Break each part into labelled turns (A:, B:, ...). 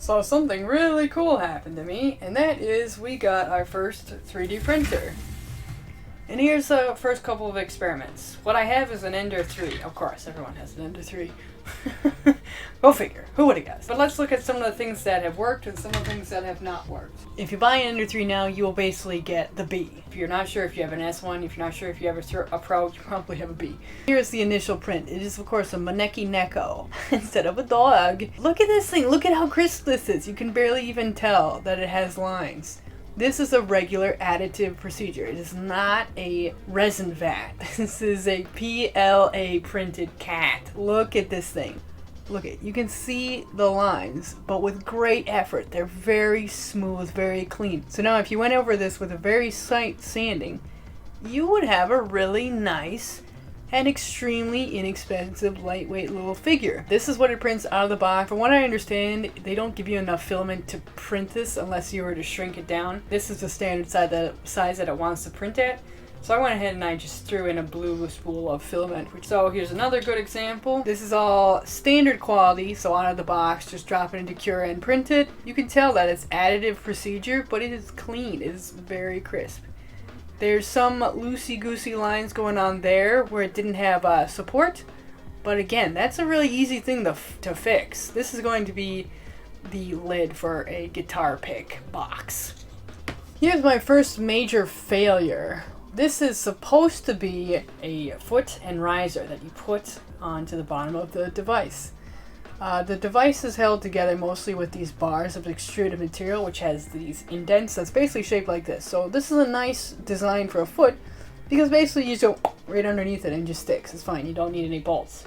A: So something really cool happened to me, and that is we got our first 3D printer. And here's the first couple of experiments. What I have is an Ender 3. Of course, everyone has an Ender 3. Go figure. Who would have guessed? But let's look at some of the things that have worked and some of the things that have not worked. If you buy an Ender 3 now, you will basically get the B. If you're not sure if you have an S1, if you're not sure if you have a Pro, you probably have a B. Here's the initial print. It is, of course, a Maneki Neko instead of a dog. Look at this thing. Look at how crisp this is. You can barely even tell that it has lines. This is a regular additive procedure. It is not a resin vat. This is a PLA printed cat. Look at this thing. Look at, you can see the lines, but with great effort. They're very smooth, very clean. So now if you went over this with a very slight sanding, you would have a really nice and extremely inexpensive, lightweight little figure. This is what it prints out of the box. From what I understand, they don't give you enough filament to print this unless you were to shrink it down. This is the standard size that it wants to print at. So I went ahead and I just threw in a blue spool of filament. So here's another good example. This is all standard quality, so out of the box, just drop it into Cura and print it. You can tell that it's additive procedure, but it is clean. It is very crisp. There's some loosey-goosey lines going on there where it didn't have support. But again, that's a really easy thing to fix. This is going to be the lid for a guitar pick box. Here's my first major failure. This is supposed to be a foot and riser that you put onto the bottom of the device. The device is held together mostly with these bars of extruded material, which has these indents that's basically shaped like this. So this is a nice design for a foot, because basically you just go right underneath it and it just sticks. It's fine. You don't need any bolts.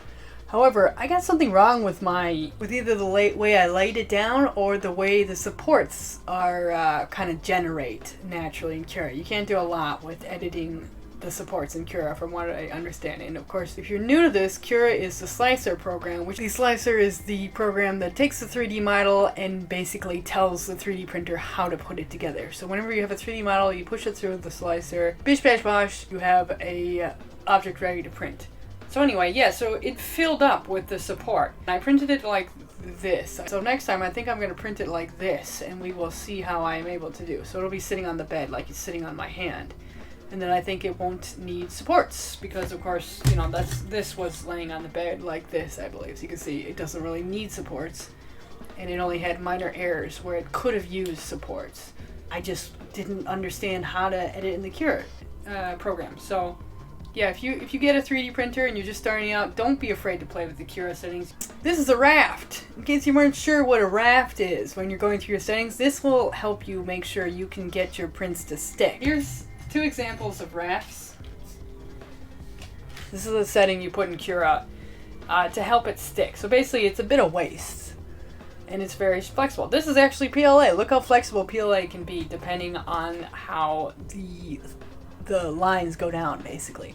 A: However, I got something wrong with either the way I laid it down or the way the supports are kind of generate naturally in Cura. You can't do a lot with editing the supports in Cura, from what I understand. And of course, if you're new to this, Cura is the slicer program, which the slicer is the program that takes the 3D model and basically tells the 3D printer how to put it together. So whenever you have a 3D model, you push it through the slicer, bish bash bosh, you have a object ready to print. So anyway, yeah, so it filled up with the support. I printed it like this. So next time I think I'm going to print it like this, and we will see how I'm able to do. So it'll be sitting on the bed like it's sitting on my hand. And then I think it won't need supports because, of course, you know, this was laying on the bed like this, I believe. So you can see it doesn't really need supports. And it only had minor errors where it could have used supports. I just didn't understand how to edit in the Cura program. So yeah, if you get a 3D printer and you're just starting out, don't be afraid to play with the Cura settings. This is a raft. In case you weren't sure what a raft is when you're going through your settings, this will help you make sure you can get your prints to stick. Here's two examples of rafts. This is a setting you put in Cura to help it stick. So basically it's a bit of waste and it's very flexible. This is actually PLA. Look how flexible PLA can be depending on how the lines go down, basically.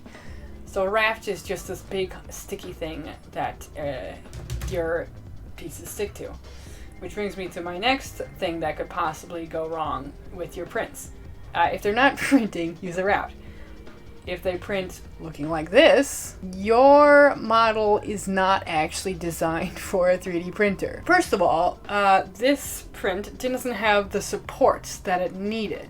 A: So a raft is just this big sticky thing that your pieces stick to. Which brings me to my next thing that could possibly go wrong with your prints. If they're not printing, use a raft. If they print looking like this, your model is not actually designed for a 3D printer. First of all, this print doesn't have the supports that it needed.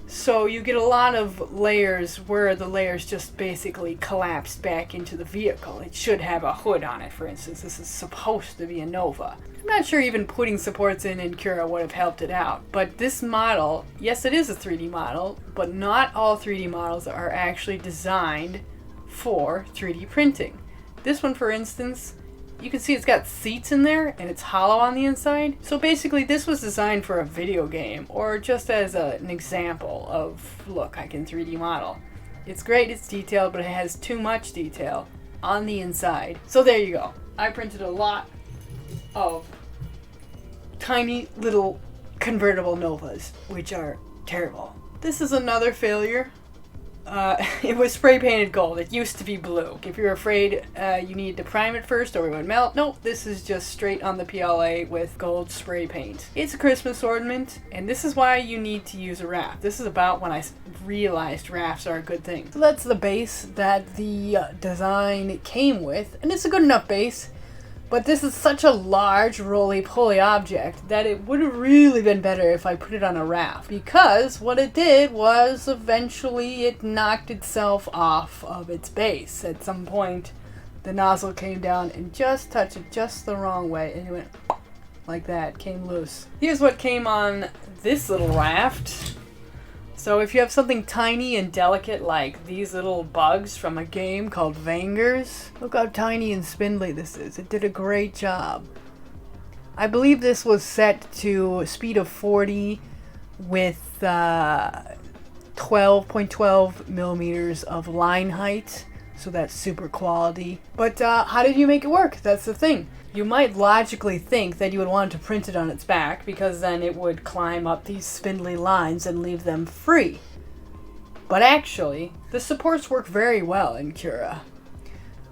A: So you get a lot of layers where the layers just basically collapse back into the vehicle. It should have a hood on it, for instance. This is supposed to be a Nova. I'm not sure even putting supports in Cura would have helped it out. But this model, yes, it is a 3D model, but not all 3D models are actually designed for 3D printing. This one, for instance, you can see it's got seats in there and it's hollow on the inside. So basically this was designed for a video game or just as an example of, look, I can 3D model. It's great, it's detailed, but it has too much detail on the inside. So there you go. I printed a lot of tiny little convertible Novas, which are terrible. This is another failure. It was spray painted gold. It used to be blue. If you're afraid you need to prime it first or it would melt, nope, this is just straight on the PLA with gold spray paint. It's a Christmas ornament, and this is why you need to use a raft. This is about when I realized rafts are a good thing. So that's the base that the design came with, and it's a good enough base. But this is such a large roly-poly object that it would have really been better if I put it on a raft. Because what it did was eventually it knocked itself off of its base. At some point, the nozzle came down and just touched it just the wrong way, and it went like that, came loose. Here's what came on this little raft. So if you have something tiny and delicate like these little bugs from a game called Vangers, look how tiny and spindly this is. It did a great job. I believe this was set to a speed of 40 with 12.12 millimeters of line height. So that's super quality. But how did you make it work? That's the thing. You might logically think that you would want to print it on its back because then it would climb up these spindly lines and leave them free. But actually, the supports work very well in Cura.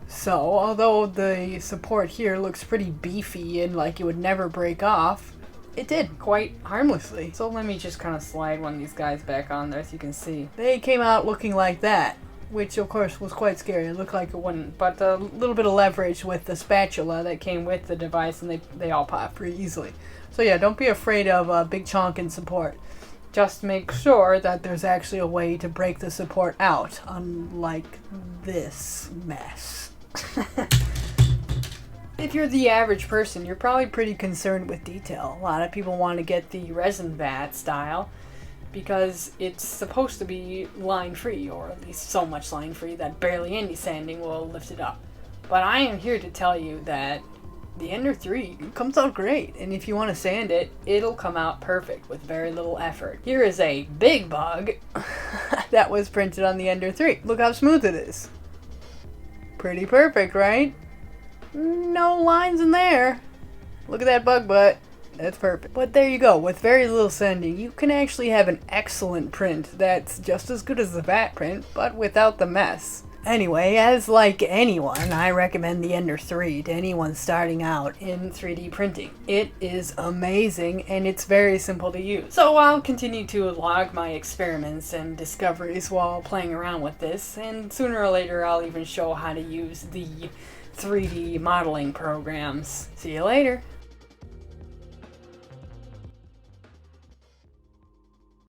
A: So, although the support here looks pretty beefy and like it would never break off, it did quite harmlessly. So let me just kind of slide one of these guys back on there so you can see. They came out looking like that, which of course was quite scary. It looked like it wouldn't, but a little bit of leverage with the spatula that came with the device, and they all pop pretty easily. So yeah, don't be afraid of a big chunk in support. Just make sure that there's actually a way to break the support out, unlike this mess. If you're the average person, you're probably pretty concerned with detail. A lot of people want to get the resin vat style, because it's supposed to be line-free, or at least so much line-free that barely any sanding will lift it up. But I am here to tell you that the Ender 3 comes out great, and if you want to sand it, it'll come out perfect with very little effort. Here is a big bug that was printed on the Ender 3. Look how smooth it is. Pretty perfect, right? No lines in there. Look at that bug butt. That's perfect. But there you go. With very little sanding, you can actually have an excellent print that's just as good as the vat print, but without the mess. Anyway, as like anyone, I recommend the Ender 3 to anyone starting out in 3D printing. It is amazing, and it's very simple to use. So I'll continue to log my experiments and discoveries while playing around with this, and sooner or later I'll even show how to use the 3D modeling programs. See you later.